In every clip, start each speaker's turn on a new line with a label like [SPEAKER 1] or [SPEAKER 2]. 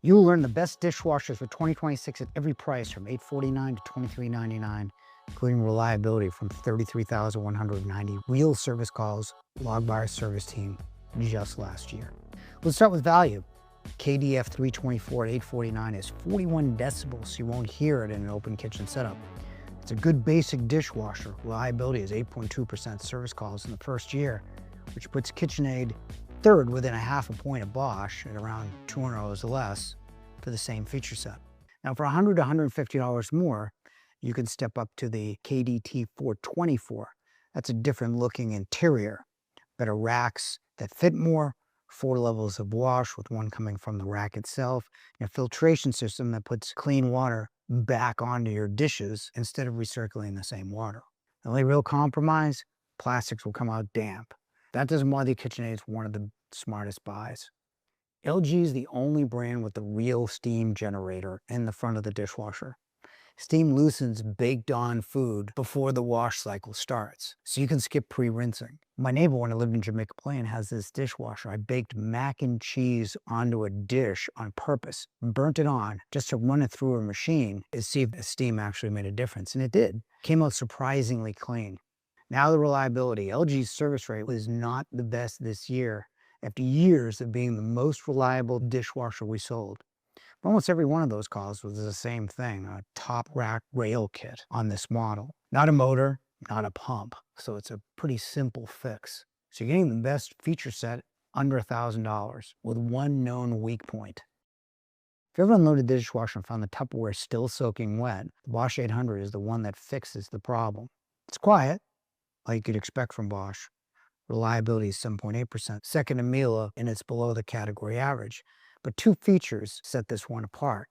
[SPEAKER 1] You'll learn the best dishwashers for 2026 at every price from $849 to $2399, including reliability from 33,190 real service calls logged by our service team just last year. Let's start with value. KDF 324 at $849 is 41 decibels, so you won't hear it in an open kitchen setup. It's a good basic dishwasher. Reliability is 8.2% service calls in the first year, which puts KitchenAid third within a half a point of Bosch at around $200 less for the same feature set. Now for $100 to $150 more, you can step up to the KDT 424. That's a different looking interior, better racks that fit more, 4 levels of wash with one coming from the rack itself, and a filtration system that puts clean water back onto your dishes instead of recirculating the same water. The only real compromise, plastics will come out damp. That doesn't bother KitchenAid is one of the smartest buys. LG is the only brand with the real steam generator in the front of the dishwasher. Steam loosens baked-on food before the wash cycle starts, so you can skip pre-rinsing. My neighbor, when I lived in Jamaica Plain, has this dishwasher. I baked mac and cheese onto a dish on purpose, burnt it on just to run it through a machine to see if the steam actually made a difference, and it did. Came out surprisingly clean. Now the reliability. LG's service rate was not the best this year after years of being the most reliable dishwasher we sold. Almost every one of those calls was the same thing, a top rack rail kit on this model. Not a motor, not a pump, so it's a pretty simple fix. So you're getting the best feature set under $1,000 with one known weak point. If you ever unloaded the dishwasher and found the Tupperware still soaking wet, the Bosch 800 is the one that fixes the problem. It's quiet, like you'd expect from Bosch. Reliability is 7.8%, second to Miele, and it's below the category average. But two features set this one apart.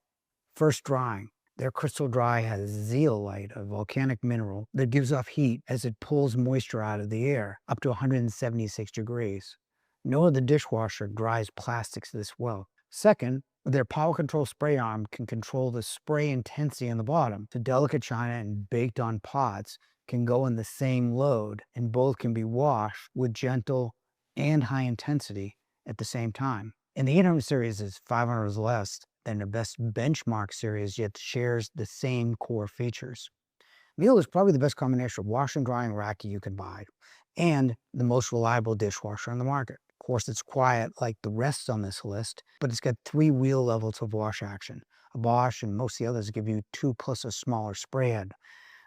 [SPEAKER 1] First, drying. Their Crystal Dry has zeolite, a volcanic mineral that gives off heat as it pulls moisture out of the air up to 176 degrees. No other dishwasher dries plastics this well. Second, their power control spray arm can control the spray intensity on the bottom. So delicate china and baked-on pots can go in the same load, and both can be washed with gentle and high intensity at the same time. And the 800 series is $500 less than the best benchmark series, yet shares the same core features. Miele is probably the best combination of wash and drying rack you can buy, and the most reliable dishwasher on the market. Of course, it's quiet like the rest on this list, but it's got 3 wheel levels of wash action. A Bosch and most of the others give you 2 plus a smaller spray head.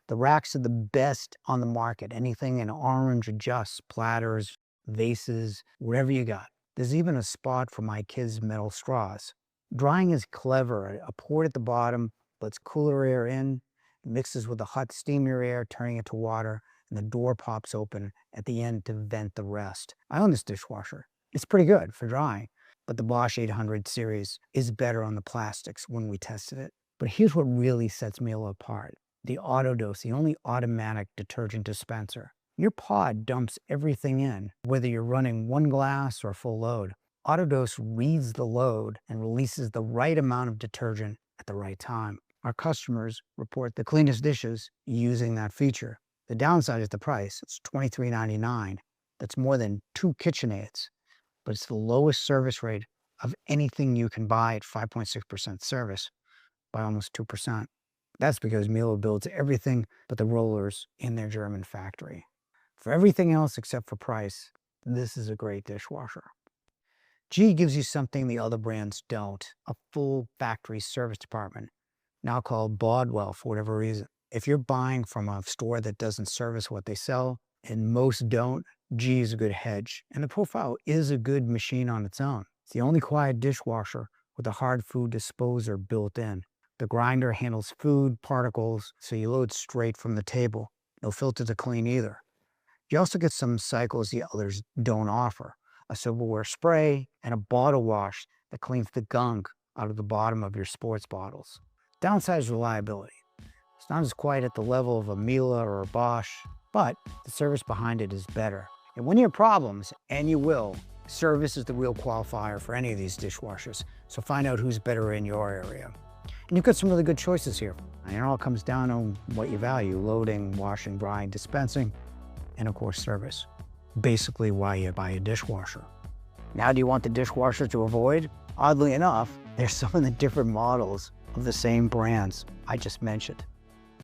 [SPEAKER 1] The racks are the best on the market. Anything in orange adjusts, platters, vases, whatever you got. There's even a spot for my kids' metal straws. Drying is clever. A port at the bottom lets cooler air in, mixes with the hot steamier air, turning it to water, and the door pops open at the end to vent the rest. I own this dishwasher. It's pretty good for drying, but the Bosch 800 series is better on the plastics when we tested it. But here's what really sets Miele apart. The AutoDose, the only automatic detergent dispenser. Your pod dumps everything in, whether you're running 1 glass or full load. AutoDose reads the load and releases the right amount of detergent at the right time. Our customers report the cleanest dishes using that feature. The downside is the price. It's $23.99. That's more than 2 KitchenAids, but it's the lowest service rate of anything you can buy at 5.6% service by almost 2%. That's because Miele builds everything but the rollers in their German factory. For everything else except for price, this is a great dishwasher. G gives you something the other brands don't, a full factory service department, now called Bodwell for whatever reason. If you're buying from a store that doesn't service what they sell, and most don't, G is a good hedge. And the Profile is a good machine on its own. It's the only quiet dishwasher with a hard food disposer built in. The grinder handles food particles, so you load straight from the table. No filter to clean either. You also get some cycles the others don't offer. A silverware spray and a bottle wash that cleans the gunk out of the bottom of your sports bottles. Downside is reliability. It's not as quiet at the level of a Miele or a Bosch, but the service behind it is better. And when you have problems, and you will, service is the real qualifier for any of these dishwashers. So find out who's better in your area. And you've got some really good choices here. And it all comes down on what you value: loading, washing, drying, dispensing, and of course service. Basically why you buy a dishwasher. Now, do you want the dishwasher to avoid? Oddly enough, There's some of the different models of the same brands I just mentioned.